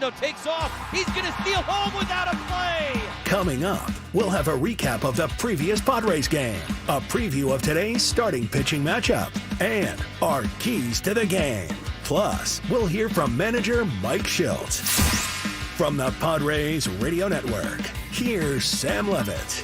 Takes off. He's going to steal home without a play. Coming up, we'll have a recap of the previous Padres game, a preview of today's starting pitching matchup, and our keys to the game. Plus, we'll hear from manager Mike Schultz. From the Padres Radio Network, here's Sam Levitt.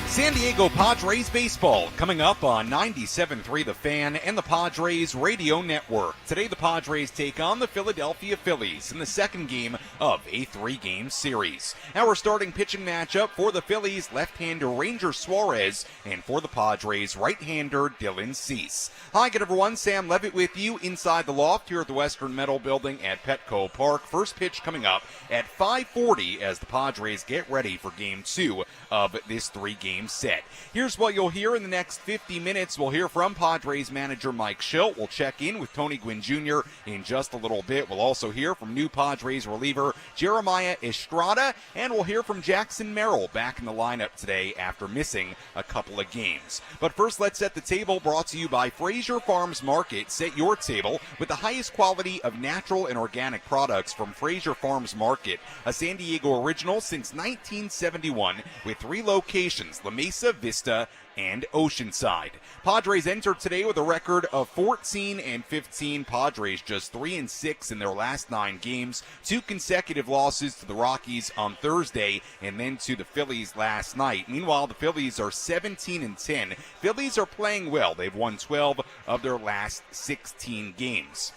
San Diego Padres baseball coming up on 97.3 The Fan and the Padres Radio Network. Today the Padres take on the Philadelphia Phillies in the second game of a three-game series. Our starting pitching matchup for the Phillies, left-hander Ranger Suarez, and for the Padres, right-hander Dylan Cease. Hi, good everyone. Sam Levitt with you inside the loft here at the Western Metal Building at Petco Park. First pitch coming up at 5:40 as the Padres get ready for Game 2 of this three-game set. Here's what you'll hear in the next 50 minutes. We'll hear from Padres manager Mike Schultz. We'll check in with Tony Gwynn Jr. in just a little bit. We'll also hear from new Padres reliever Jeremiah Estrada, and we'll hear from Jackson Merrill back in the lineup today after missing a couple of games. But first, let's set the table, brought to you by Fraser Farms Market. Set your table with the highest quality of natural and organic products from Fraser Farms Market, a San Diego original since 1971 with 3 locations, La Mesa, Vista, and Oceanside. Padres entered today with a record of 14-15. Padres just 3-6 in their last 9 games. 2 consecutive losses to the Rockies on Thursday and then to the Phillies last night. Meanwhile, the Phillies are 17-10. Phillies are playing well. They've won 12 of their last 16 games.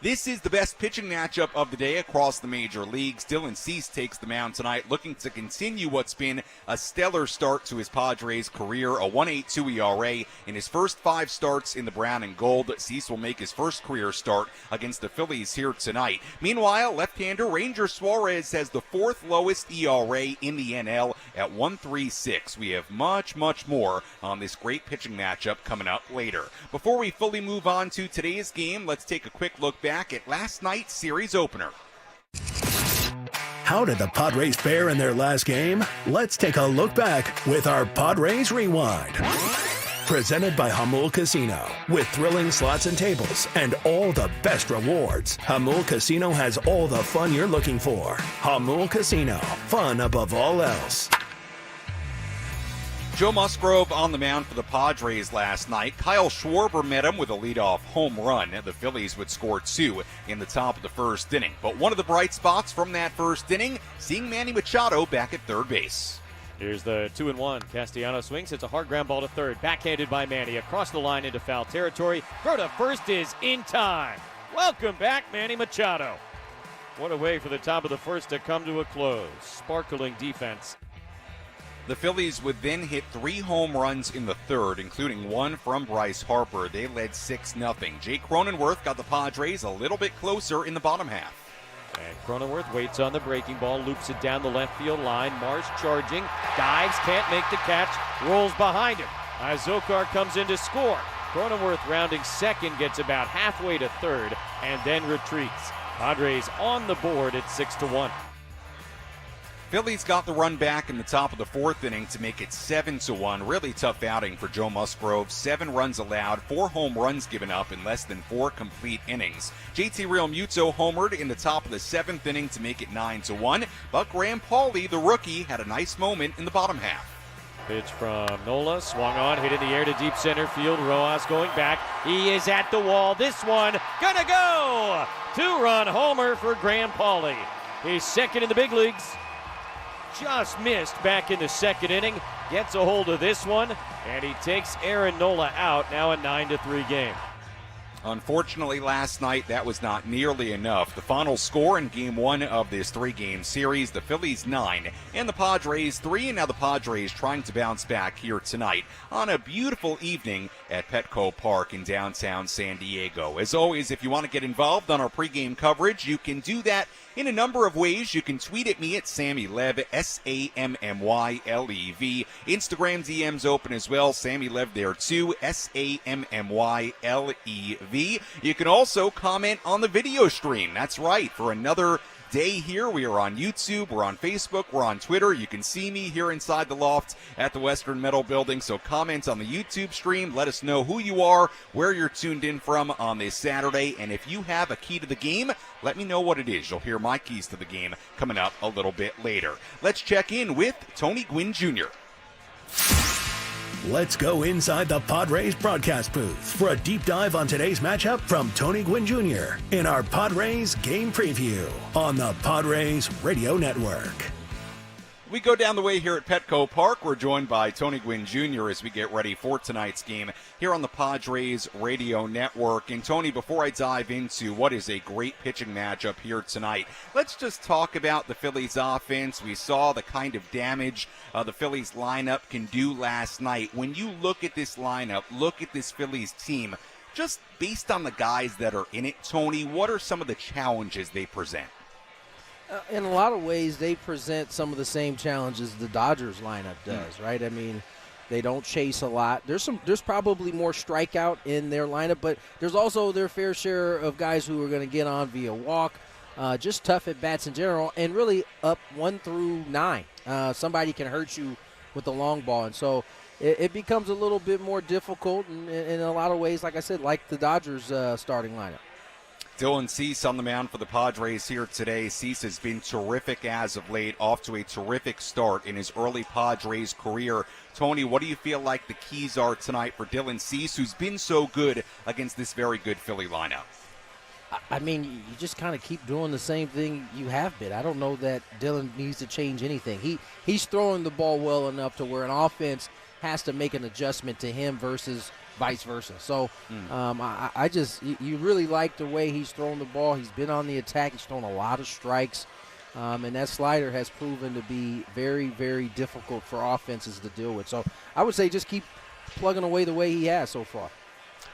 This is the best pitching matchup of the day across the major leagues. Dylan Cease takes the mound tonight, looking to continue what's been a stellar start to his Padres career, a 1.82 ERA in his first 5 starts in the brown and gold. Cease will make his first career start against the Phillies here tonight. Meanwhile, left-hander Ranger Suarez has the 4th lowest ERA in the NL at 1.36. We have much more on this great pitching matchup coming up later. Before we fully move on to today's game, let's take a quick look back at last night's series opener. How did the Padres fare in their last game? Let's take a look back with our Padres Rewind. Presented by Hamul Casino. With thrilling slots and tables and all the best rewards, Hamul Casino has all the fun you're looking for. Hamul Casino. Fun above all else. Joe Musgrove on the mound for the Padres last night. Kyle Schwarber met him with a leadoff home run. The Phillies would score 2 in the top of the first inning. But one of the bright spots from that first inning, seeing Manny Machado back at third base. Here's the 2-1. Castellano swings. It's a hard ground ball to third. Backhanded by Manny. Across the line into foul territory. Throw to first is in time. Welcome back, Manny Machado. What a way for the top of the first to come to a close. Sparkling defense. The Phillies would then hit 3 home runs in the third, including 1 from Bryce Harper. They led 6-0. Jake Cronenworth got the Padres a little bit closer in the bottom half. And Cronenworth waits on the breaking ball, loops it down the left field line. Marsh charging, dives, can't make the catch, rolls behind him. Zokar comes in to score. Cronenworth rounding second, gets about halfway to third, and then retreats. Padres on the board at 6-1. Phillies got the run back in the top of the 4th inning to make it 7-1. Really tough outing for Joe Musgrove. 7 runs allowed, 4 home runs given up in less than 4 complete innings. JT Realmuto homered in the top of the 7th inning to make it 9-1. But Graham Pauley, the rookie, had a nice moment in the bottom half. Pitch from Nola, swung on, hit in the air to deep center field. Rojas going back. He is at the wall. This one gonna go! 2-run homer for Graham Pauley. He's second in the big leagues. Just missed back in the second inning. Gets a hold of this one, and he takes Aaron Nola out. Now a 9-3 game. Unfortunately, last night, that was not nearly enough. The final score in Game 1 of this 3-game series, the Phillies 9 and the Padres 3, and now the Padres trying to bounce back here tonight on a beautiful evening at Petco Park in downtown San Diego. As always, if you want to get involved on our pregame coverage, you can do that in a number of ways. You can tweet at me at SammyLev, SammyLev. Instagram DM's open as well. Sammy Lev there too, SammyLev. You can also comment on the video stream. That's right, for another day here. We are on YouTube, we're on Facebook, we're on Twitter. You can see me here inside the loft at the Western Metal Building. So comment on the YouTube stream. Let us know who you are, where you're tuned in from on this Saturday. And if you have a key to the game, let me know what it is. You'll hear my keys to the game coming up a little bit later. Let's check in with Tony Gwynn Jr. Let's go inside the Padres broadcast booth for a deep dive on today's matchup from Tony Gwynn Jr. in our Padres game preview on the Padres Radio Network. We go down the way here at Petco Park. We're joined by Tony Gwynn Jr. as we get ready for tonight's game here on the Padres Radio Network. And Tony, before I dive into what is a great pitching matchup here tonight, let's just talk about the Phillies offense. We saw the kind of damage the Phillies lineup can do last night. When you look at this lineup, look at this Phillies team, just based on the guys that are in it, Tony, what are some of the challenges they present? In a lot of ways, they present some of the same challenges the Dodgers lineup does, right? I mean, they don't chase a lot. There's probably more strikeout in their lineup, but there's also their fair share of guys who are going to get on via walk, just tough at bats in general, and really up 1 through 9. Somebody can hurt you with the long ball, and so it becomes a little bit more difficult in a lot of ways, like I said, like the Dodgers starting lineup. Dylan Cease on the mound for the Padres here today. Cease has been terrific as of late, off to a terrific start in his early Padres career. Tony, what do you feel like the keys are tonight for Dylan Cease, who's been so good against this very good Philly lineup? I mean, you just kind of keep doing the same thing you have been. I don't know that Dylan needs to change anything. He's throwing the ball well enough to where an offense has to make an adjustment to him versus vice versa. So I just, you really like the way he's throwing the ball. He's been on the attack. He's thrown a lot of strikes. And that slider has proven to be very, very difficult for offenses to deal with. So I would say just keep plugging away the way he has so far.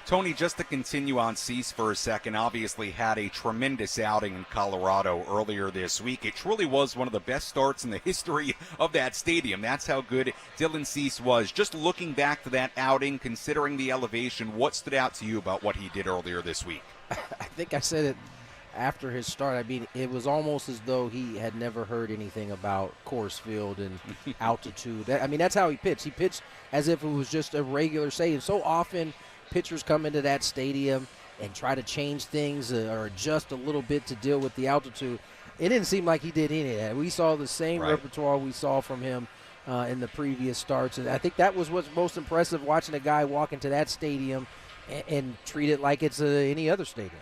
Tony, just to continue on Cease for a second, obviously had a tremendous outing in Colorado earlier this week. It truly was one of the best starts in the history of that stadium. That's how good Dylan Cease was. Just looking back to that outing, considering the elevation, what stood out to you about what he did earlier this week? I think I said it after his start. I mean, it was almost as though he had never heard anything about Coors Field and altitude. I mean, that's how he pitched. He pitched as if it was just a regular stadium. So often pitchers come into that stadium and try to change things or adjust a little bit to deal with the altitude. It didn't seem like he did any of that. We saw the same repertoire we saw from him in the previous starts. And I think that was what's most impressive, watching a guy walk into that stadium and treat it like it's any other stadium.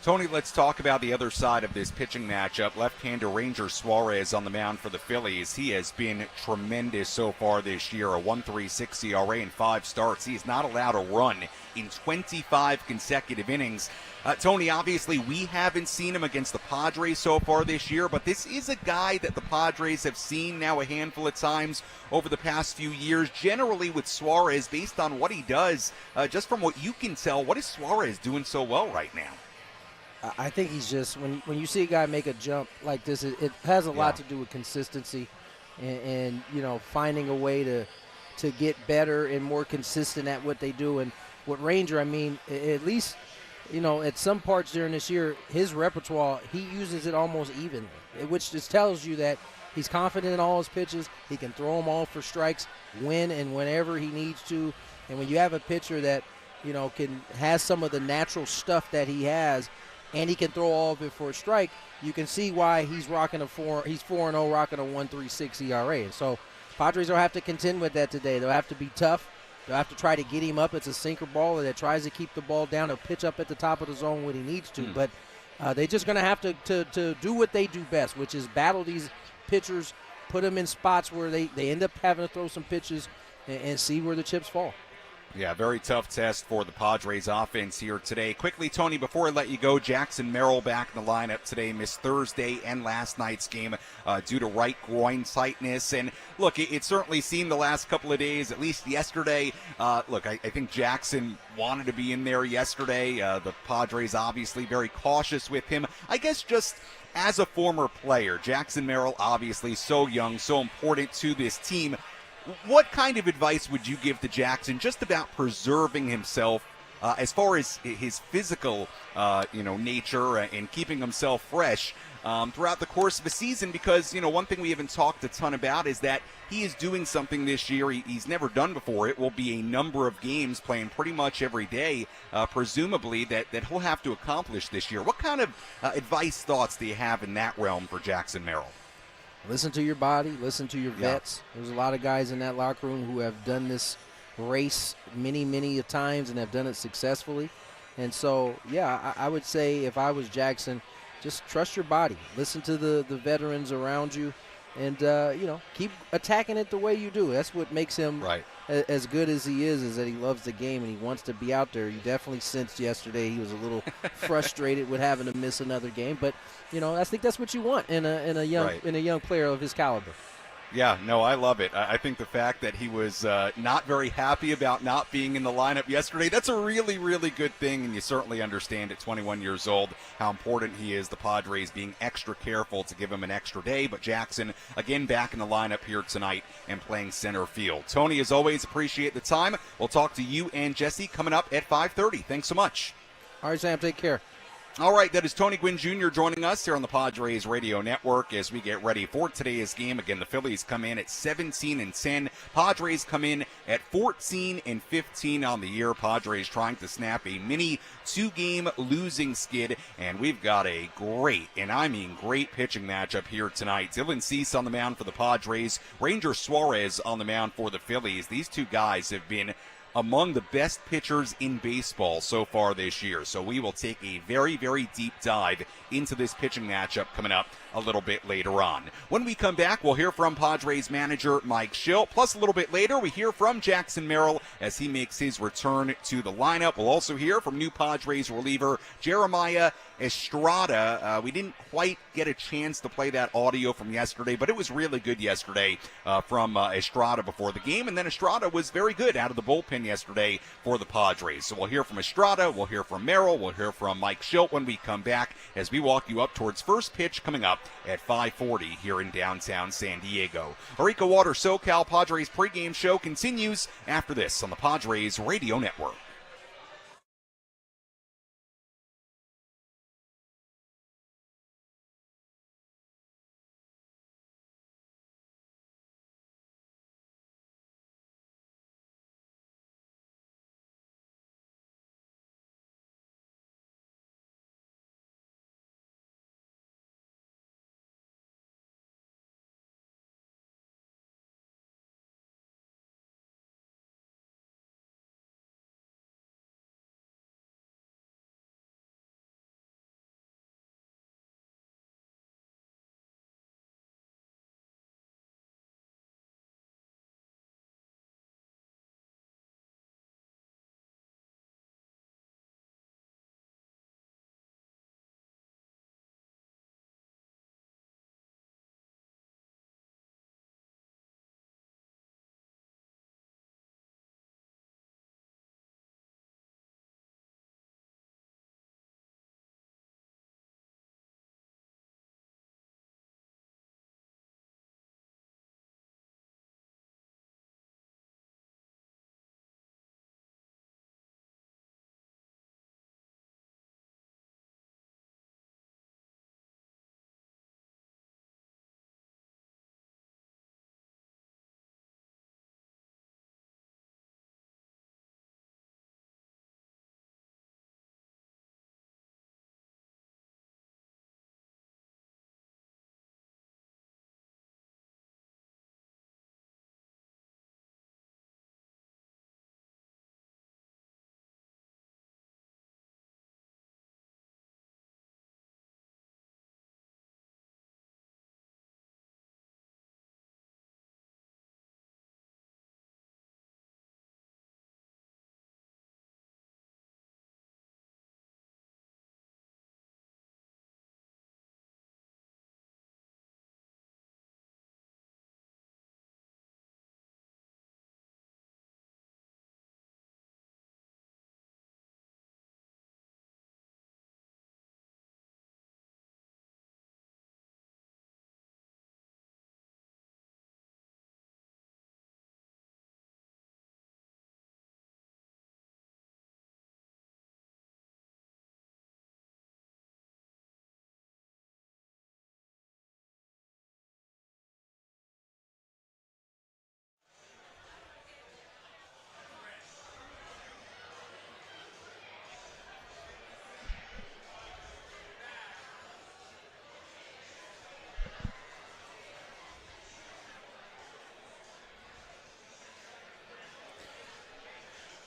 Tony, let's talk about the other side of this pitching matchup. Left-hander Ranger Suarez on the mound for the Phillies. He has been tremendous so far this year, a 1.36 ERA in 5 starts. He is not allowed a run in 25 consecutive innings. Tony, obviously we haven't seen him against the Padres so far this year, but this is a guy that the Padres have seen now a handful of times over the past few years. Generally with Suarez, based on what he does, just from what you can tell, what is Suarez doing so well right now? I think he's just, when you see a guy make a jump like this, it has a lot to do with consistency and you know, finding a way to get better and more consistent at what they do. And with Ranger, I mean, at least, you know, at some parts during this year, his repertoire, he uses it almost evenly, which just tells you that he's confident in all his pitches. He can throw them all for strikes when and whenever he needs to. And when you have a pitcher that, you know, has some of the natural stuff that he has, and he can throw all of it for a strike, you can see why he's rocking he's 4-0, rocking a 1.36 ERA. And so Padres will have to contend with that today. They'll have to be tough. They'll have to try to get him up. It's a sinker ball that tries to keep the ball down. He'll pitch up at the top of the zone when he needs to. But they're just going to have to do what they do best, which is battle these pitchers, put them in spots where they end up having to throw some pitches and see where the chips fall. Yeah, very tough test for the Padres offense here today. Quickly, Tony, before I let you go, Jackson Merrill back in the lineup today, missed Thursday and last night's game due to right groin tightness. And look, it certainly seemed the last couple of days, at least yesterday. Look, I think Jackson wanted to be in there yesterday. The Padres obviously very cautious with him. I guess just as a former player, Jackson Merrill obviously so young, so important to this team. What kind of advice would you give to Jackson just about preserving himself as far as his physical, nature and keeping himself fresh throughout the course of the season, because, one thing we haven't talked a ton about is that he is doing something this year he's never done before. It will be a number of games playing pretty much every day, presumably, that he'll have to accomplish this year. What kind of advice, thoughts do you have in that realm for Jackson Merrill? Listen to your body. Listen to your vets. There's a lot of guys in that locker room who have done this race many, many times and have done it successfully. And so, I would say if I was Jackson, just trust your body. Listen to the veterans around you. And, keep attacking it the way you do. That's what makes him as good as he is that he loves the game and he wants to be out there. You definitely sensed yesterday he was a little frustrated with having to miss another game. But, I think that's what you want in a young player of his caliber. Yeah, no, I love it. I think the fact that he was not very happy about not being in the lineup yesterday, that's a really, really good thing, and you certainly understand at 21 years old how important he is, the Padres being extra careful to give him an extra day. But Jackson, again, back in the lineup here tonight and playing center field. Tony, as always, appreciate the time. We'll talk to you and Jesse coming up at 5:30. Thanks so much. All right, Sam, take care. All right, that is Tony Gwynn Jr. joining us here on the Padres Radio Network as we get ready for today's game. Again, the Phillies come in at 17-10. Padres come in at 14-15 on the year. Padres trying to snap a mini 2-game losing skid, and we've got a great, and I mean great, pitching matchup here tonight. Dylan Cease on the mound for the Padres, Ranger Suarez on the mound for the Phillies. These two guys have been among the best pitchers in baseball so far this year. So we will take a very, very deep dive into this pitching matchup coming up a little bit later on. When we come back, we'll hear from Padres manager Mike Schill. Plus, a little bit later, we hear from Jackson Merrill as he makes his return to the lineup. We'll also hear from new Padres reliever Jeremiah Estrada. We didn't quite get a chance to play that audio from yesterday, but it was really good yesterday from Estrada before the game. And then Estrada was very good out of the bullpen yesterday for the Padres. So we'll hear from Estrada, we'll hear from Merrill, we'll hear from Mike Schilt when we come back as we walk you up towards first pitch coming up at 5:40 here in downtown San Diego. Our EcoWater SoCal Padres pregame show continues after this on the Padres Radio Network.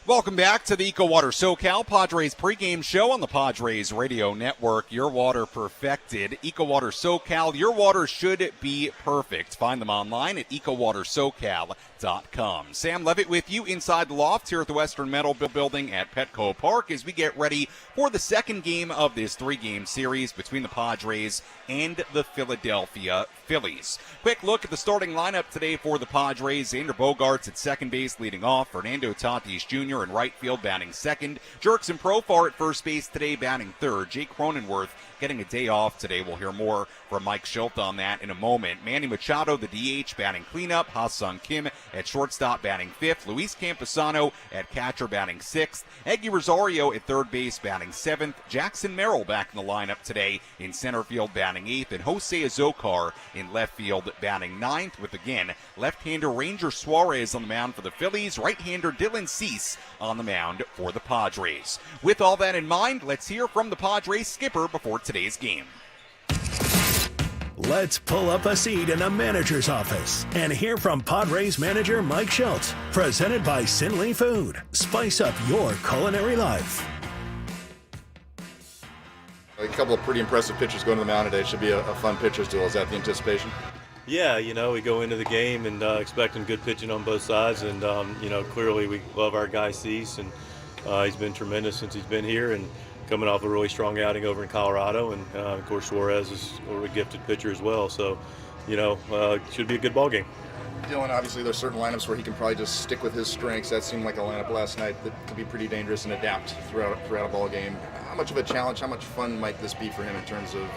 Welcome back to the EcoWater SoCal Padres pregame show on the Padres Radio Network. Your water perfected. EcoWater SoCal, your water should be perfect. Find them online at EcoWaterSoCal.com. Sam Levitt with you inside the loft here at the Western Metal Building at Petco Park as we get ready for the second game of this three-game series between the Padres and the Philadelphia Phillies. Quick look at the starting lineup today for the Padres. Xander Bogaerts at second base leading off. Fernando Tatis Jr. in right field batting second. Jerkson Profar at first base today batting third. Jake Cronenworth getting a day off today. We'll hear more from Mike Schilt on that in a moment. Manny Machado, the DH, batting cleanup. Ha-Sung Kim at shortstop batting fifth. Luis Camposano at catcher batting sixth. Eggy Rosario at third base batting seventh. Jackson Merrill back in the lineup today in center field batting eighth. And Jose Azocar in left field batting ninth with, again, left-hander Ranger Suarez on the mound for the Phillies. Right-hander Dylan Cease on the mound for the Padres. With all that in mind, let's hear from the Padres skipper before today's game. Let's pull up a seat in the manager's office and hear from Padres manager Mike Schilt. Presented by Sinley Food. Spice up your culinary life. A couple of pretty impressive pitchers going to the mound today. It should be a fun pitcher's duel. Is that the anticipation? Yeah, we go into the game and expecting good pitching on both sides. And, clearly we love our guy Cease. And he's been tremendous since he's been here and coming off a really strong outing over in Colorado. And, of course, Suarez is a really gifted pitcher as well. So, it should be a good ball game. Dylan, obviously there's certain lineups where he can probably just stick with his strengths. That seemed like a lineup last night that could be pretty dangerous and adapt throughout a ball game. How much of a challenge, how much fun might this be for him in terms of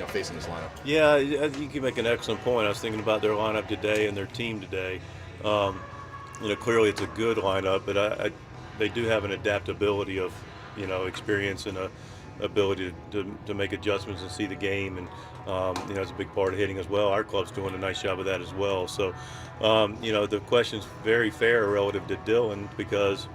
facing this lineup? Yeah, you can make an excellent point. I was thinking about their lineup today and their team today. Clearly it's a good lineup, but they do have an adaptability of experience and a ability to make adjustments and see the game, and it's a big part of hitting as well. Our club's doing a nice job of that as well. So the question's very fair relative to Dylan because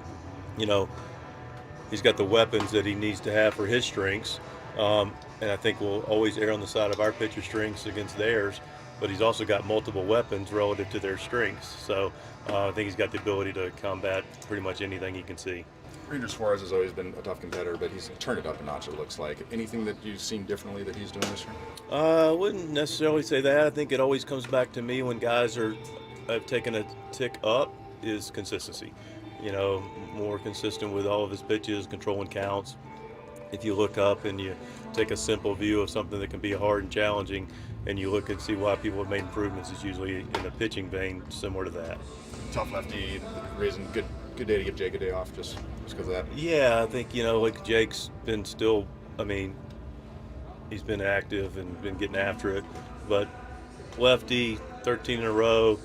he's got the weapons that he needs to have for his strengths, and I think we'll always err on the side of our pitcher's strengths against theirs, but he's also got multiple weapons relative to their strengths. So I think he's got the ability to combat pretty much anything he can see. Ranger Suarez has always been a tough competitor, but he's turned it up a notch, it looks like. Anything that you've seen differently that he's doing this year? I wouldn't necessarily say that. I think it always comes back to me when guys have taken a tick up is consistency. More consistent with all of his pitches, controlling counts. If you look up and you take a simple view of something that can be hard and challenging, and you look and see why people have made improvements, it's usually in the pitching vein similar to that. Tough lefty, raising good day to give Jake a day off just because of that. Yeah, I think, like Jake's been still, he's been active and been getting after it. But lefty, 13 in a row,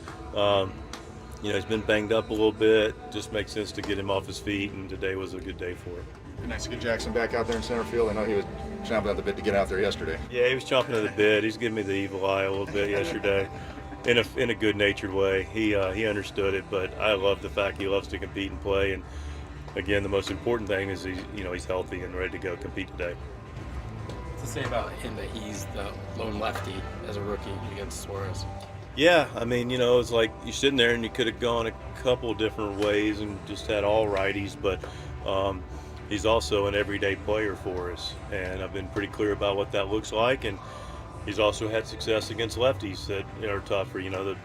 he's been banged up a little bit. Just makes sense to get him off his feet, and today was a good day for him. Nice to get Jackson back out there in center field. I know he was chomping at the bit to get out there yesterday. Yeah, he was chomping at the bit. He's giving me the evil eye a little bit yesterday. In a good-natured way. He understood it, but I love the fact he loves to compete and play. And again, the most important thing is he's healthy and ready to go compete today. To say about him that he's the lone lefty as a rookie against Suarez. Yeah, it's like you're sitting there and you could have gone a couple different ways and just had all righties, but he's also an everyday player for us, and I've been pretty clear about what that looks like. And he's also had success against lefties that are tougher. The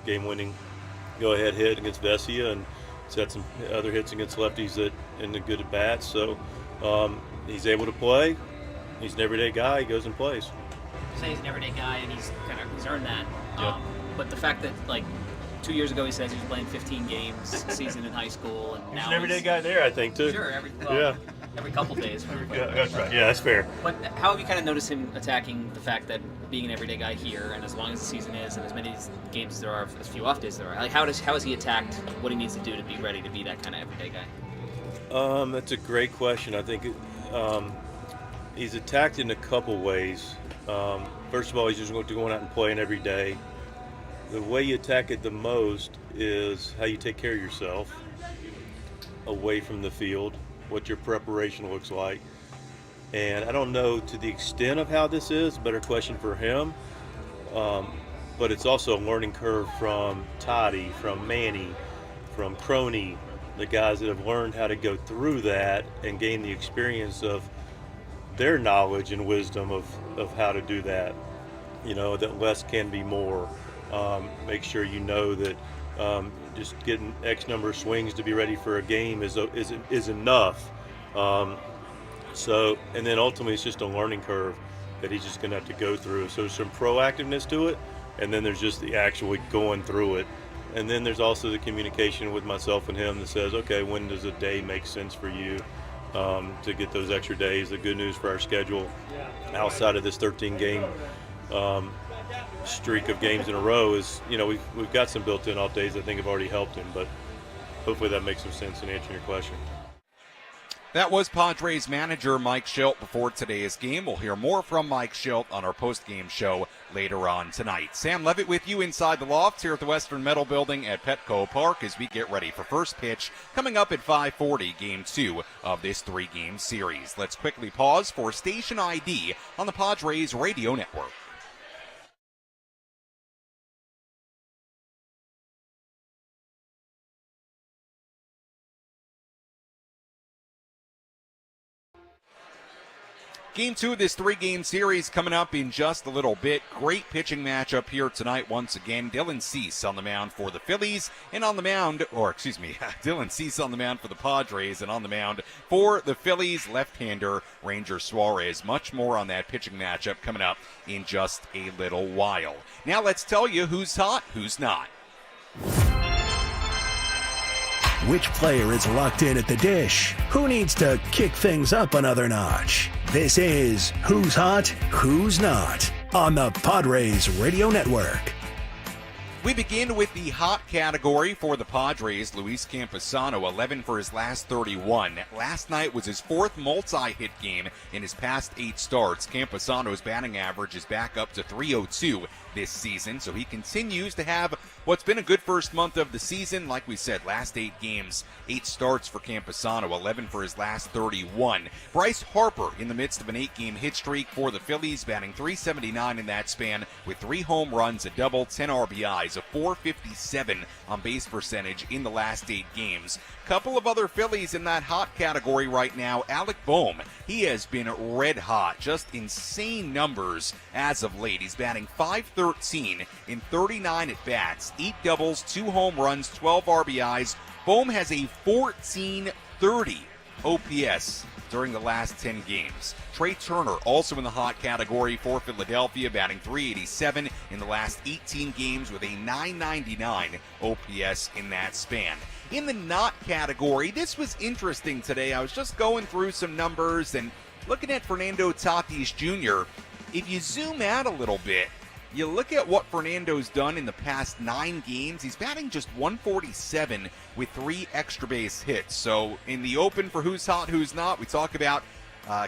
game-winning go-ahead hit against Vesia, and he's had some other hits against lefties that in the good at bats. So he's able to play. He's an everyday guy. He goes and plays. You say he's an everyday guy, and he's earned that. Yep. But the fact that 2 years ago he says he was playing 15 games a season in high school, and He's now an everyday guy there, I think, too. Sure, every couple days. Yeah, that's right. Yeah, that's fair. But how have you kind of noticed him attacking the fact that being an everyday guy here, and as long as the season is, and as many games as there are, as few off days there are, how has he attacked what he needs to do to be ready to be that kind of everyday guy? That's a great question. I think he's attacked in a couple ways. First of all, he's just going to go out and play every day. The way you attack it the most is how you take care of yourself away from the field, what your preparation looks like. And I don't know to the extent of how this is, better question for him. But it's also a learning curve from Toddy, from Manny, from Crony, the guys that have learned how to go through that and gain the experience of their knowledge and wisdom of how to do that. That less can be more. Make sure you know that just getting X number of swings to be ready for a game is enough. And then ultimately it's just a learning curve that he's just going to have to go through. So there's some proactiveness to it, and then there's just the actually going through it. And then there's also the communication with myself and him that says, okay, when does a day make sense for you to get those extra days? The good news for our schedule outside of this 13-game streak of games in a row is, we've got some built-in off days I think have already helped him, but hopefully that makes some sense in answering your question. That was Padres manager Mike Shildt before today's game. We'll hear more from Mike Shildt on our post-game show later on tonight. Sam Levitt with you inside the loft here at the Western Metal Building at Petco Park as we get ready for first pitch coming up at 5:40, Game 2 of this 3-game series. Let's quickly pause for station ID on the Padres radio network. Game 2 of this 3-game series coming up in just a little bit. Great pitching matchup here tonight once again. Dylan Cease on the mound for the Phillies, and on the mound, Dylan Cease on the mound for the Padres, and on the mound for the Phillies, left-hander Ranger Suarez. Much more on that pitching matchup coming up in just a little while. Now let's tell you who's hot, who's not. Which player is locked in at the dish? Who needs to kick things up another notch? This is Who's Hot, Who's Not on the Padres Radio Network. We begin with the hot category for the Padres. Luis Campusano, 11 for his last 31. Last night was his 4th multi-hit game in his past 8 starts. Campusano's batting average is back up to .302 this season, so he continues to have what's been a good first month of the season. Like we said, last 8 games, 8 starts for Campusano, 11 for his last 31. Bryce Harper in the midst of an 8-game hit streak for the Phillies, batting .379 in that span with 3 home runs, a double, 10 RBIs, a .457 on base percentage in the last 8 games. Couple of other Phillies in that hot category right now. Alec Bohm, he has been red hot, just insane numbers as of late. He's batting .513 in 39 at-bats, 8 doubles, 2 home runs, 12 RBIs. Bohm has a .1430 OPS during the last 10 games. Trey Turner also in the hot category for Philadelphia, batting .387 in the last 18 games with a .999 OPS in that span. In the not category, this was interesting today. I was just going through some numbers and looking at Fernando Tatis Jr. If you zoom out a little bit, you look at what Fernando's done in the past 9 games. He's batting just .147 with 3 extra base hits. So in the open for who's hot, who's not, we talk about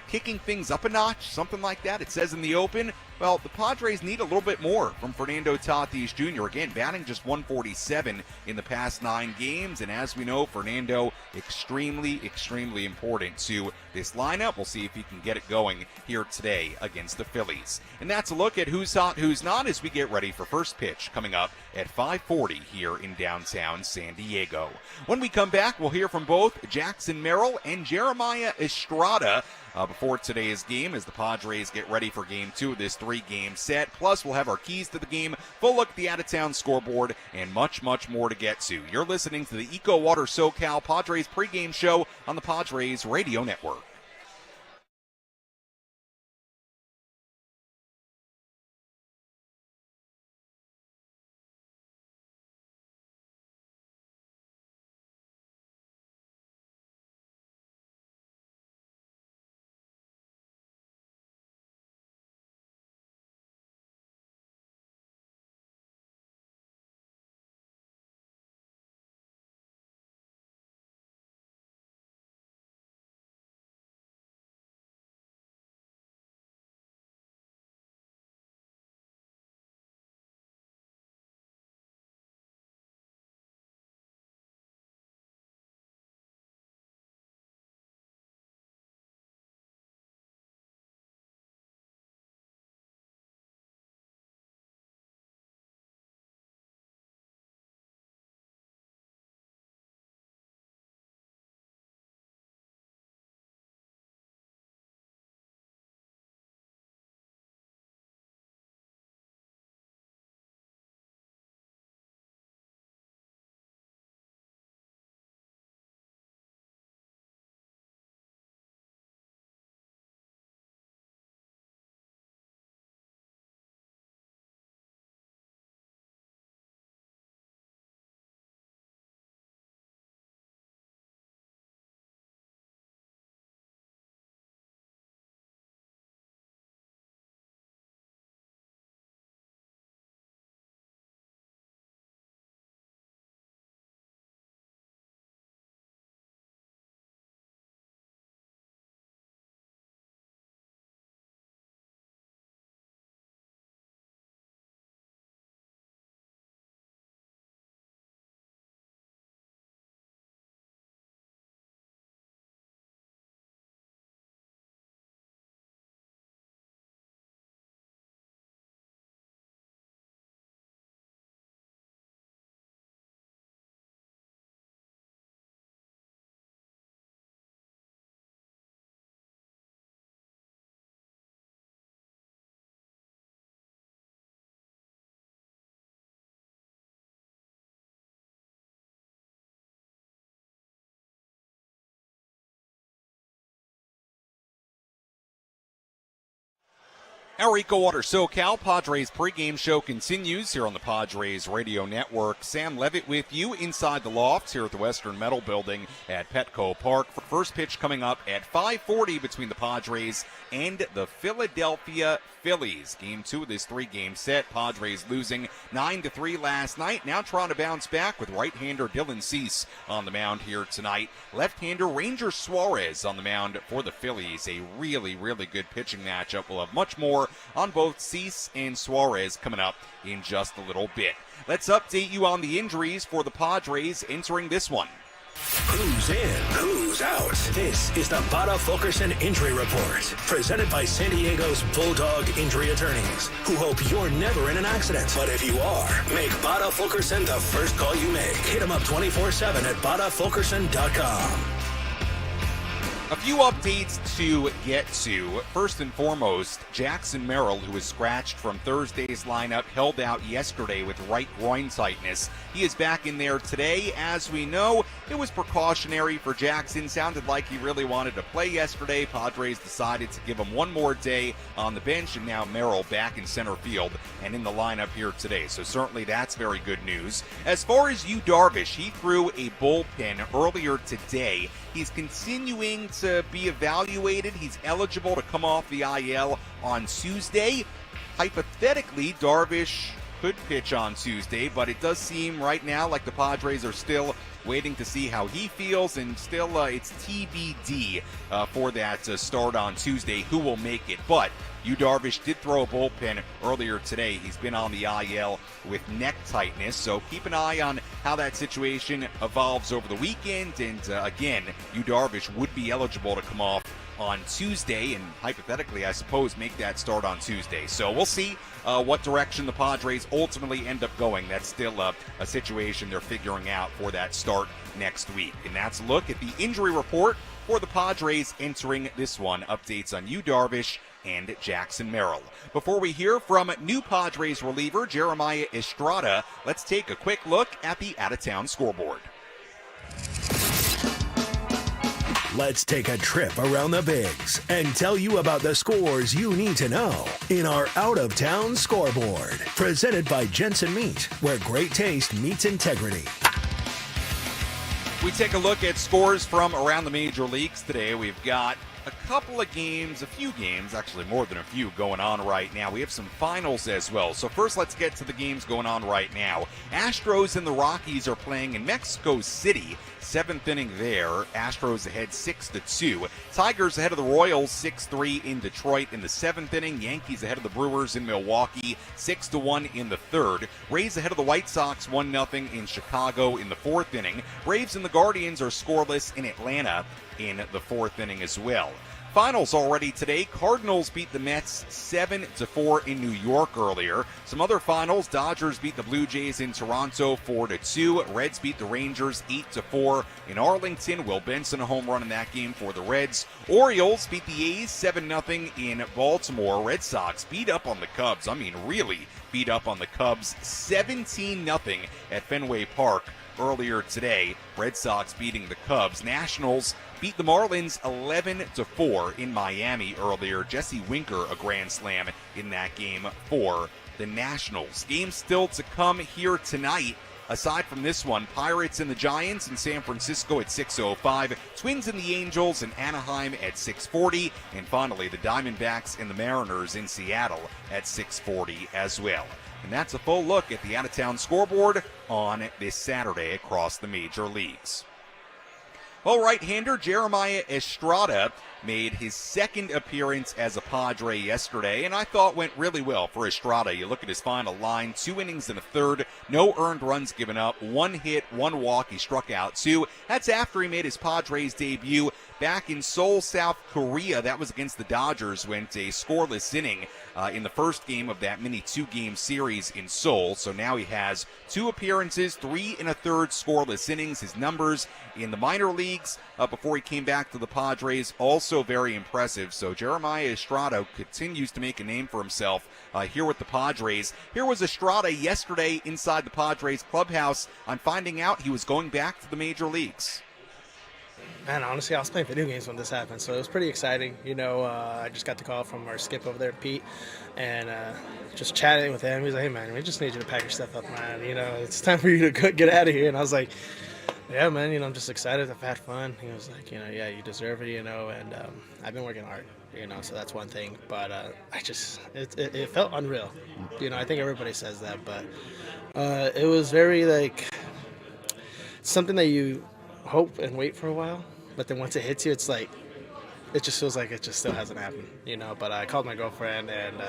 kicking things up a notch, something like that. It says in the open, well, the Padres need a little bit more from Fernando Tatis Jr. Again, batting just .147 in the past 9 games. And as we know, Fernando, extremely, extremely important to this lineup. We'll see if he can get it going here today against the Phillies. And that's a look at who's hot, who's not as we get ready for first pitch coming up at 5:40 here in downtown San Diego. When we come back, we'll hear from both Jackson Merrill and Jeremiah Estrada before today's game as the Padres get ready for Game 2 of this 3-game set. Plus, we'll have our keys to the game, full look at the out-of-town scoreboard, and much, much more to get to. You're listening to the EcoWater SoCal Padres pregame show on the Padres Radio Network. Our EcoWater SoCal Padres pregame show continues here on the Padres Radio Network. Sam Levitt with you inside the lofts here at the Western Metal Building at Petco Park. First pitch coming up at 5:40 between the Padres and the Philadelphia Phillies. Game 2 of this three-game set. Padres losing 9-3 last night. Now trying to bounce back with right-hander Dylan Cease on the mound here tonight. Left-hander Ranger Suarez on the mound for the Phillies. A really, really good pitching matchup. We'll have much more on both Cease and Suarez coming up in just a little bit. Let's update you on the injuries for the Padres entering this one. Who's in? Who's out? This is the Bada Fulkerson Injury Report, presented by San Diego's Bulldog Injury Attorneys, who hope you're never in an accident. But if you are, make Bada Fulkerson the first call you make. Hit them up 24/7 at badafulkerson.com. A few updates to get to. First and foremost, Jackson Merrill, who was scratched from Thursday's lineup, held out yesterday with right groin tightness. He is back in there today. As we know, it was precautionary for Jackson. Sounded like he really wanted to play yesterday. Padres decided to give him one more day on the bench, and now Merrill back in center field and in the lineup here today. So certainly that's very good news. As far as Yu Darvish, he threw a bullpen earlier today. He's continuing to be evaluated. He's eligible to come off the IL on Tuesday. Hypothetically, Darvish could pitch on Tuesday, but it does seem right now like the Padres are still waiting to see how he feels, and still it's TBD for that start on Tuesday, who will make it. But Yu Darvish did throw a bullpen earlier today. He's been on the IL with neck tightness, so keep an eye on how that situation evolves over the weekend. And again, Yu Darvish would be eligible to come off on Tuesday, and hypothetically, I suppose, make that start on Tuesday. So we'll see what direction the Padres ultimately end up going. That's still a situation they're figuring out for that start next week. And that's a look at the injury report for the Padres entering this one. Updates on Yu Darvish and Jackson Merrill. Before we hear from new Padres reliever Jeremiah Estrada, let's take a quick look at the out-of-town scoreboard. Let's take a trip around the Bigs and tell you about the scores you need to know in our out-of-town scoreboard. Presented by Jensen Meat, where great taste meets integrity. We take a look at scores from around the major leagues today. We've got a few games, actually more than a few going on right now. We have some finals as well. So first, let's get to the games going on right now. Astros and the Rockies are playing in Mexico City. 7th inning there. Astros ahead 6-2. Tigers ahead of the Royals 6-3 in Detroit in the 7th inning. Yankees ahead of the Brewers in Milwaukee 6-1 in the 3rd. Rays ahead of the White Sox 1-0 in Chicago in the 4th inning. Braves and the Guardians are scoreless in Atlanta in the 4th inning as well. Finals already today. Cardinals beat the Mets 7-4 in New York earlier. Some other finals. Dodgers beat the Blue Jays in Toronto 4-2. Reds beat the Rangers 8-4 in Arlington. Will Benson a home run in that game for the Reds. Orioles beat the A's 7-0 in Baltimore. Red Sox beat up on the Cubs. I mean, really beat up on the Cubs 17-0 at Fenway Park earlier today. Red Sox beating the Cubs. Nationals beat the Marlins 11-4 in Miami earlier. Jesse Winker a grand slam in that game for the Nationals. Games still to come here tonight. Aside from this one, Pirates and the Giants in San Francisco at 6:05, Twins and the Angels in Anaheim at 6:40, and finally the Diamondbacks and the Mariners in Seattle at 6:40 as well. And that's a full look at the out-of-town scoreboard on this Saturday across the major leagues. Well, right-hander Jeremiah Estrada made his second appearance as a Padre yesterday, and I thought went really well for Estrada. You look at his final line, 2 innings and a third, no earned runs given up, 1 hit, 1 walk. He struck out 2. That's after he made his Padres debut back in Seoul, South Korea. That was against the Dodgers. Went a scoreless inning in the first game of that mini 2-game series in Seoul. So now he has 2 appearances, 3 1/3 scoreless innings. His numbers in the minor leagues before he came back to the Padres also very impressive. So Jeremiah Estrada continues to make a name for himself here with the Padres. Here was Estrada yesterday inside the Padres clubhouse on finding out he was going back to the major leagues. Man, honestly, I was playing video games when this happened, so it was pretty exciting. I just got the call from our skip over there, Pete, and just chatting with him. He's like, "Hey, man, we just need you to pack your stuff up, man. It's time for you to get out of here." And I was like, "Yeah, man, I'm just excited. I've had fun." He was like, "Yeah, you deserve it, and I've been working hard, so that's one thing. But it felt unreal. I think everybody says that, but it was very, like, something that you hope and wait for a while. But then once it hits you, it's like, it just feels like it just still hasn't happened, But I called my girlfriend, and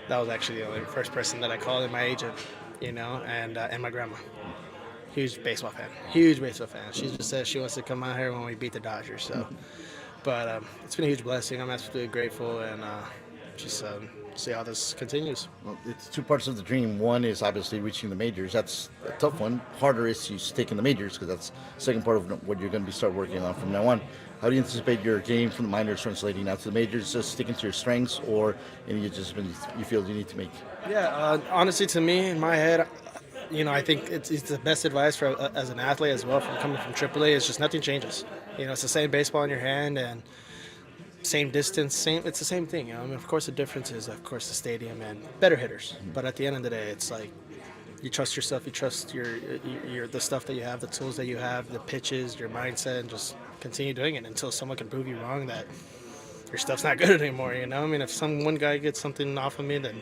that was actually the only first person that I called, and my agent, and my grandma. Huge baseball fan. She just says she wants to come out here when we beat the Dodgers. So, but it's been a huge blessing. I'm absolutely grateful, and just see how this continues. Well, it's two parts of the dream. One is obviously reaching the majors. That's a tough one. Harder is to stick in the majors because that's the second part of what you're going to be start working on from now on. How do you anticipate your game from the minors translating now to the majors? Just sticking to your strengths, or any adjustment you feel you need to make? Yeah, honestly, to me, in my head, I think it's the best advice for as an athlete as well, from coming from AAA, is just nothing changes. It's the same baseball in your hand and same distance, it's the same thing. Of course, the difference is, of course, the stadium and better hitters. But at the end of the day, it's like you trust yourself, you trust your the stuff that you have, the tools that you have, the pitches, your mindset, and just continue doing it until someone can prove you wrong that your stuff's not good anymore. If one guy gets something off of me, then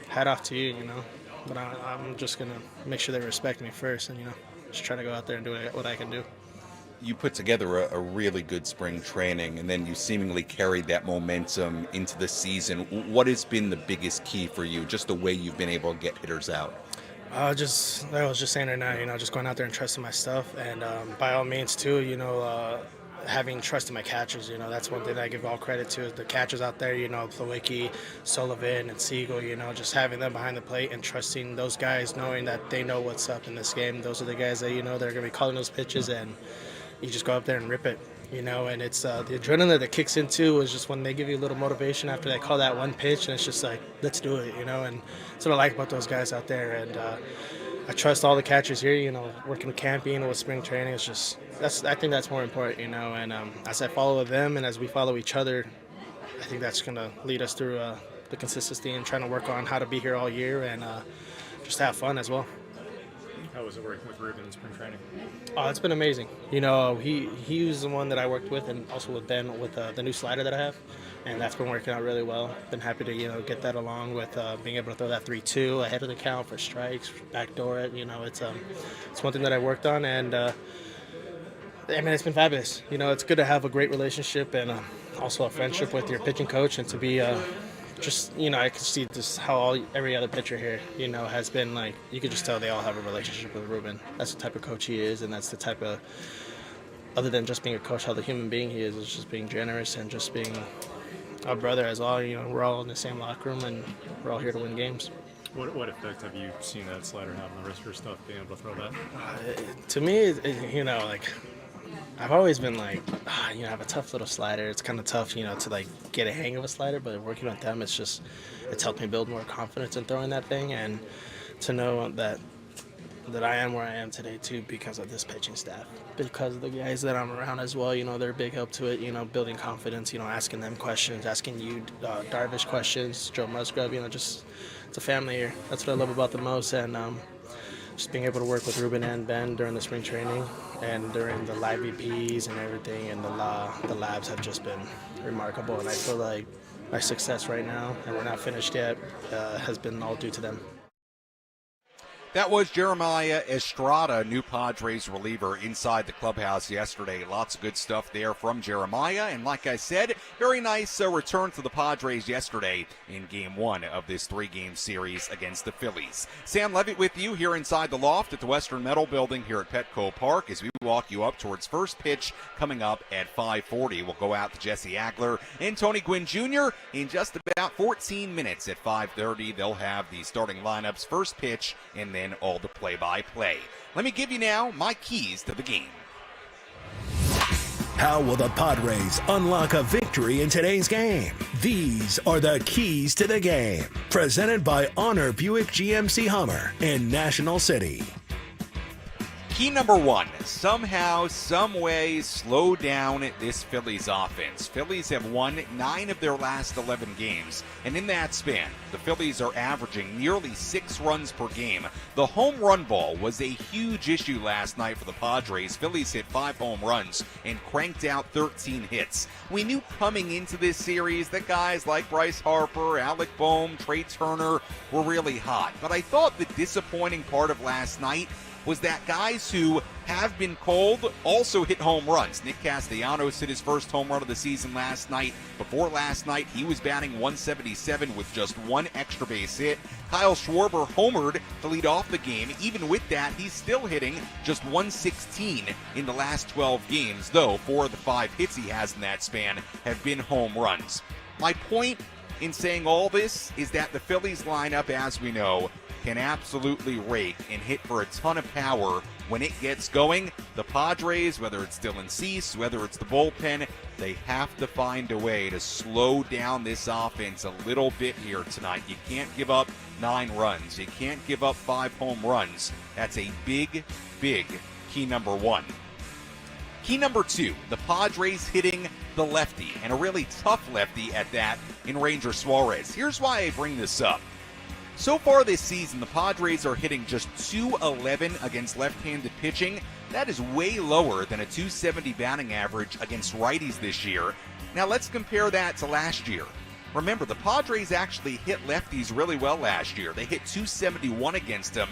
hat off to you. But I'm just gonna make sure they respect me first, and just try to go out there and do what I can do. You put together a really good spring training, and then you seemingly carried that momentum into the season. What has been the biggest key for you, just the way you've been able to get hitters out? I was just saying right now, just going out there and trusting my stuff, and by all means too, having trust in my catchers. That's one thing that I give all credit to, is the catchers out there, Plawicki, Sullivan, and Siegel, just having them behind the plate and trusting those guys, knowing that they know what's up in this game. Those are the guys that, they're going to be calling those pitches, and you just go up there and rip it, and it's the adrenaline that kicks into is just when they give you a little motivation after they call that one pitch, and it's just like, let's do it, and that's what I like about those guys out there. And I trust all the catchers here, working with camping, with spring training. It's just, I think that's more important, and as I follow them and as we follow each other, I think that's going to lead us through the consistency and trying to work on how to be here all year and just have fun as well. How was it working with Ruben in spring training? Oh, it's been amazing. He was the one that I worked with, and also with Ben with the new slider that I have, and that's been working out really well. Been happy to get that along with being able to throw that 3-2 ahead of the count for strikes, backdoor it. It's one thing that I worked on, and it's been fabulous. It's good to have a great relationship and also a friendship with your pitching coach, and to be I can see just how every other pitcher here, has been like, you could just tell they all have a relationship with Ruben. That's the type of coach he is, and that's the type of, other than just being a coach, how the human being he is just being generous and just being a brother as well. We're all in the same locker room, and we're all here to win games. What effect have you seen that slider have on the rest of your stuff, being able to throw that? To me, I've always been like, I have a tough little slider. It's kind of tough, to like get a hang of a slider, but working with them, it's helped me build more confidence in throwing that thing, and to know that I am where I am today too because of this pitching staff, because of the guys that I'm around as well. They're a big help to it, building confidence, asking them questions, asking you Darvish questions, Joe Musgrove, it's a family here. That's what I love about the most, and just being able to work with Ruben and Ben during the spring training and during the live VPs and everything, and the labs have just been remarkable. And I feel like our success right now, and we're not finished yet, has been all due to them. That was Jeremiah Estrada, new Padres reliever, inside the clubhouse yesterday. Lots of good stuff there from Jeremiah. And like I said, very nice return to the Padres yesterday in Game 1 of this 3-game series against the Phillies. Sam Levitt with you here inside the loft at the Western Metal Building here at Petco Park as we walk you up towards first pitch coming up at 5:40. We'll go out to Jesse Agler and Tony Gwynn Jr. in just about 14 minutes at 5:30. They'll have the starting lineups, first pitch, and then all the play-by-play. Let me give you now my keys to the game. How will the Padres unlock a victory in today's game? These are the keys to the game. Presented by Honor Buick GMC Hummer in National City. Key number one, somehow, some way, slow down this Phillies offense. Phillies have won 9 of their last 11 games, and in that span, the Phillies are averaging nearly 6 runs per game. The home run ball was a huge issue last night for the Padres. Phillies hit 5 home runs and cranked out 13 hits. We knew coming into this series that guys like Bryce Harper, Alec Boehm, Trey Turner were really hot, but I thought the disappointing part of last night was that guys who have been cold also hit home runs. Nick Castellanos hit his first home run of the season last night. Before last night, he was batting 177 with just 1 extra base hit. Kyle Schwarber homered to lead off the game. Even with that, he's still hitting just 116 in the last 12 games, though 4 of the 5 hits he has in that span have been home runs. My point in saying all this is that the Phillies lineup, as we know, can absolutely rake and hit for a ton of power when it gets going. The Padres, whether it's Dylan Cease, whether it's the bullpen, they have to find a way to slow down this offense a little bit here tonight. You can't give up 9 runs. You can't give up 5 home runs. That's a big, big key number one. Key number 2, the Padres hitting the lefty, and a really tough lefty at that in Ranger Suarez. Here's why I bring this up. So far this season, the Padres are hitting just .211 against left-handed pitching. That is way lower than a .270 batting average against righties this year. Now let's compare that to last year. Remember, the Padres actually hit lefties really well last year. They hit .271 against them.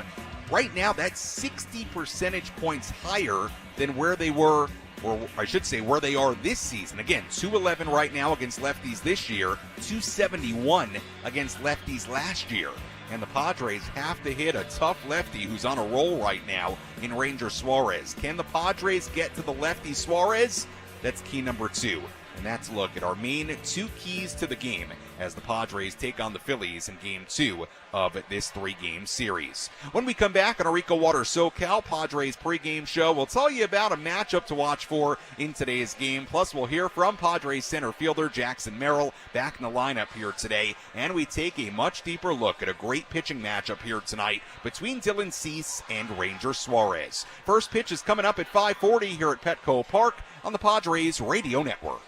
Right now, that's 60 percentage points higher than where they were, or I should say where they are this season. Again, .211 right now against lefties this year, .271 against lefties last year. And the Padres have to hit a tough lefty who's on a roll right now in Ranger Suarez. Can the Padres get to the lefty Suarez? That's key number 2. And that's a look at our main 2 keys to the game as the Padres take on the Phillies in Game 2 of this 3-game series. When we come back on our EcoWater SoCal Padres pregame show, we'll tell you about a matchup to watch for in today's game. Plus, we'll hear from Padres center fielder Jackson Merrill back in the lineup here today. And we take a much deeper look at a great pitching matchup here tonight between Dylan Cease and Ranger Suarez. First pitch is coming up at 5:40 here at Petco Park on the Padres Radio Network.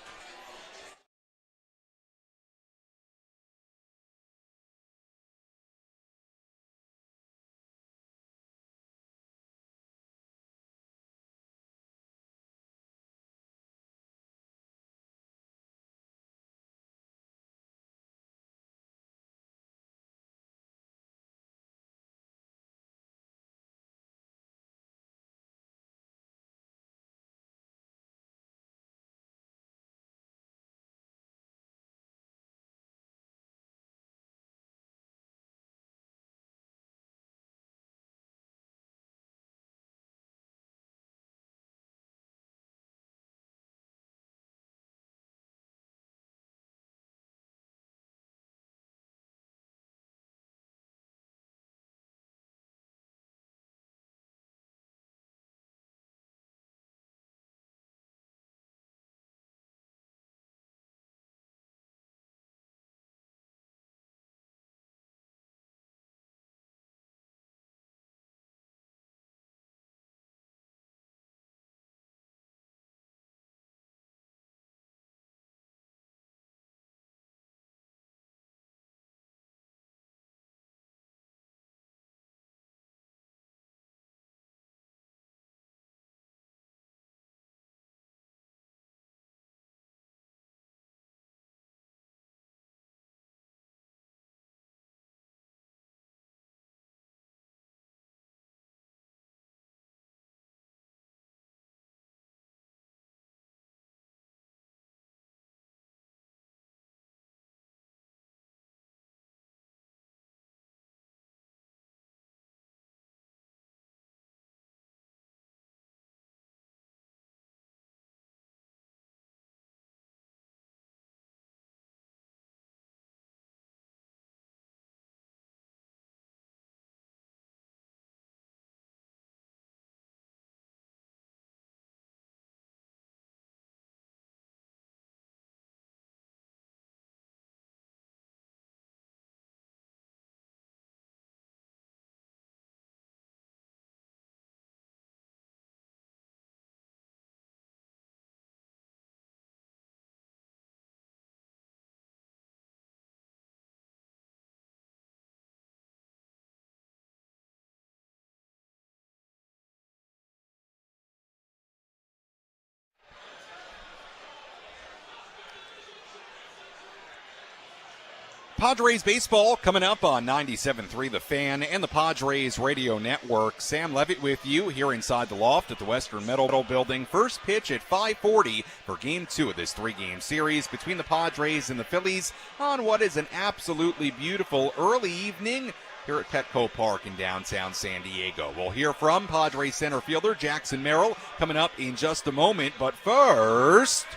Padres baseball coming up on 97.3 The Fan and the Padres Radio Network. Sam Levitt with you here inside the loft at the Western Metal Building. First pitch at 5:40 for Game 2 of this three-game series between the Padres and the Phillies on what is an absolutely beautiful early evening here at Petco Park in downtown San Diego. We'll hear from Padres center fielder Jackson Merrill coming up in just a moment, but first...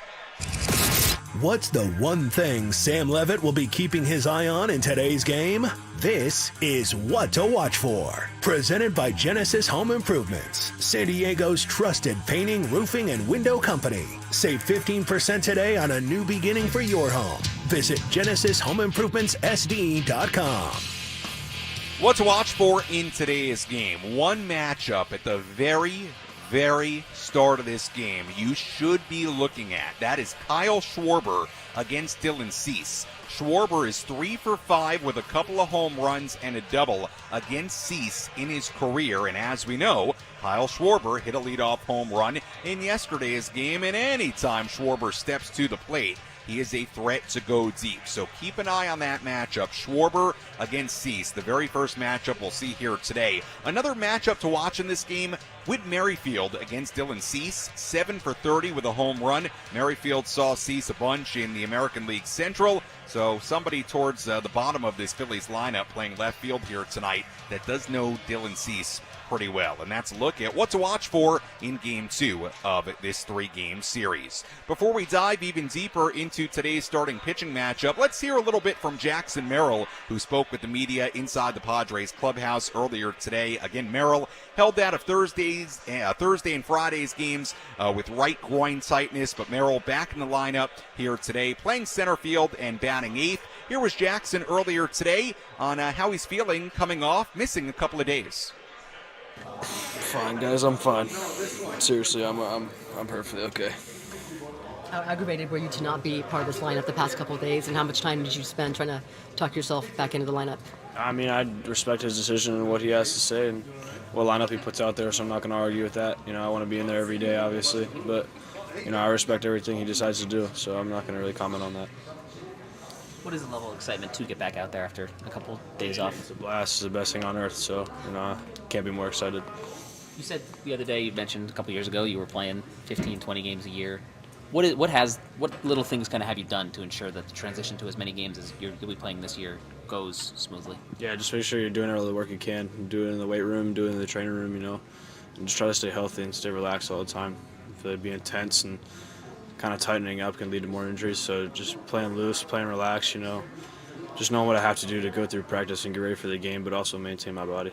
What's the one thing Sam Levitt will be keeping his eye on in today's game? This is What to Watch For. Presented by Genesis Home Improvements, San Diego's trusted painting, roofing, and window company. Save 15% today on a new beginning for your home. Visit GenesisHomeImprovementsSD.com. What to watch for in today's game. One matchup at the very start of this game you should be looking at. That is Kyle Schwarber against Dylan Cease. Schwarber is 3 for 5 with a couple of home runs and a double against Cease in his career. And as we know, Kyle Schwarber hit a leadoff home run in yesterday's game. And anytime Schwarber steps to the plate, he is a threat to go deep. So keep an eye on that matchup. Schwarber against Cease, the very first matchup we'll see here today. Another matchup to watch in this game, Whit Merrifield against Dylan Cease, 7 for 30 with a home run. Merrifield saw Cease a bunch in the American League Central. So somebody towards the bottom of this Phillies lineup playing left field here tonight that does know Dylan Cease pretty well. And that's a look at what to watch for in Game 2 of this three-game series. Before we dive even deeper into today's starting pitching matchup, let's hear a little bit from Jackson Merrill, who spoke with the media inside the Padres clubhouse earlier today. Again, Merrill held out of Thursday and Friday's games with right groin tightness, but Merrill back in the lineup here today, playing center field and batting eighth. Here was Jackson earlier today on how he's feeling coming off missing a couple of days. Fine, guys, I'm fine. Seriously, I'm perfectly okay. How aggravated were you to not be part of this lineup the past couple of days, and how much time did you spend trying to talk yourself back into the lineup? I mean, I respect his decision and what he has to say and what lineup he puts out there, so I'm not going to argue with that. You know, I want to be in there every day, obviously, but, you know, I respect everything he decides to do, so I'm not going to really comment on that. What is the level of excitement to get back out there after a couple days off? It's a blast. It's the best thing on earth, so, you know, I can't be more excited. You said the other day, you mentioned a couple years ago, you were playing 15, 20 games a year. What little things kind of have you done to ensure that the transition to as many games as you'll be playing this year goes smoothly? Yeah, just make sure you're doing all the work you can. Do it in the weight room, do it in the training room, you know, and just try to stay healthy and stay relaxed all the time. I feel like being tense and kind of tightening up can lead to more injuries, so just playing loose, playing relaxed, you know, just knowing what I have to do to go through practice and get ready for the game, but also maintain my body.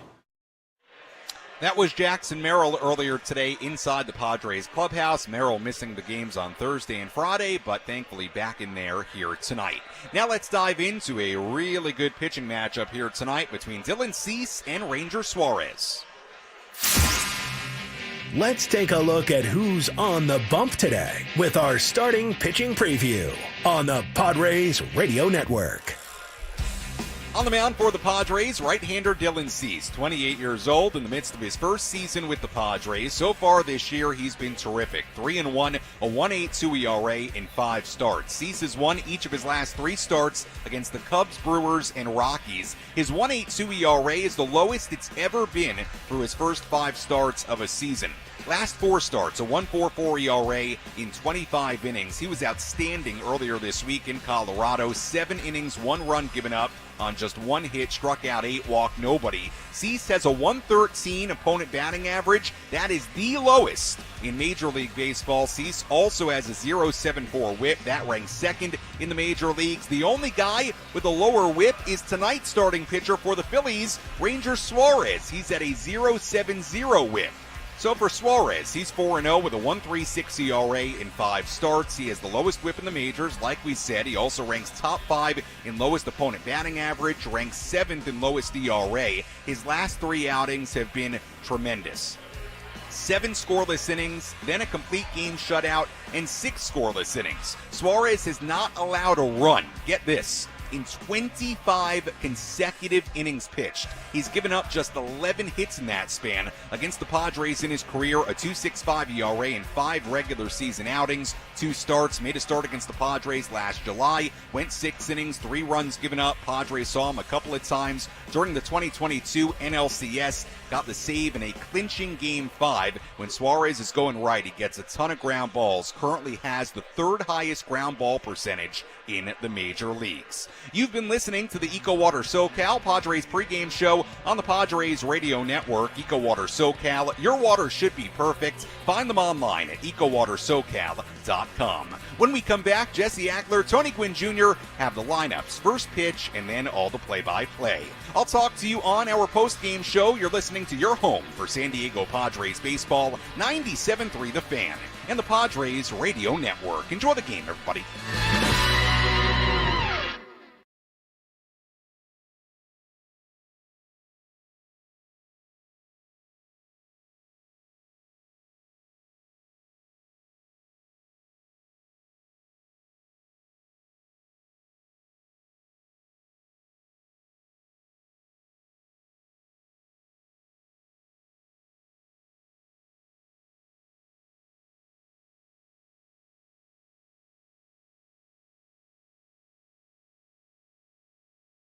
That was Jackson Merrill earlier today inside the Padres clubhouse. Merrill missing the games on Thursday and Friday, but thankfully back in there here tonight. Now let's dive into a really good pitching matchup here tonight between Dylan Cease and Ranger Suarez. Let's take a look at who's on the bump today with our starting pitching preview on the Padres Radio Network. On the mound for the Padres, right-hander Dylan Cease, 28 years old, in the midst of his first season with the Padres. So far this year, he's been terrific. 3-1, a 1.82 ERA in 5 starts. Cease has won each of his last 3 starts against the Cubs, Brewers, and Rockies. His 1.82 ERA is the lowest it's ever been through his first 5 starts of a season. Last 4 starts, a 1.44 ERA in 25 innings. He was outstanding earlier this week in Colorado. 7 innings, 1 run given up on just 1 hit, struck out 8, walked nobody. Cease has a 113 opponent batting average. That is the lowest in Major League Baseball. Cease also has a 0.74 whip. That ranks second in the major leagues. The only guy with a lower whip is tonight's starting pitcher for the Phillies, Ranger Suarez. He's at a 0.70 whip. So for Suarez, he's 4-0 with a 1.36 ERA in 5 starts. He has the lowest whip in the majors. Like we said, he also ranks top 5 in lowest opponent batting average, ranks 7th in lowest ERA. His last 3 outings have been tremendous. 7 scoreless innings, then a complete game shutout, and 6 scoreless innings. Suarez has not allowed a run, get this, in 25 consecutive innings pitched. He's given up just 11 hits in that span. Against the Padres in his career, a 2.65 ERA in 5 regular season outings, 2 starts, made a start against the Padres last July, went 6 innings, 3 runs given up. Padres saw him a couple of times during the 2022 NLCS, got the save in a clinching Game 5. When Suarez is going right, he gets a ton of ground balls, currently has the 3rd highest ground ball percentage in the major leagues. You've been listening to the EcoWater SoCal Padres pregame show on the Padres Radio Network. EcoWater SoCal, your water should be perfect. Find them online at EcoWaterSoCal.com. When we come back, Jesse Ackler, Tony Gwynn Jr. have the lineups, first pitch, and then all the play-by-play. I'll talk to you on our post-game show. You're listening to your home for San Diego Padres baseball, 97.3 The Fan, and the Padres Radio Network. Enjoy the game, everybody.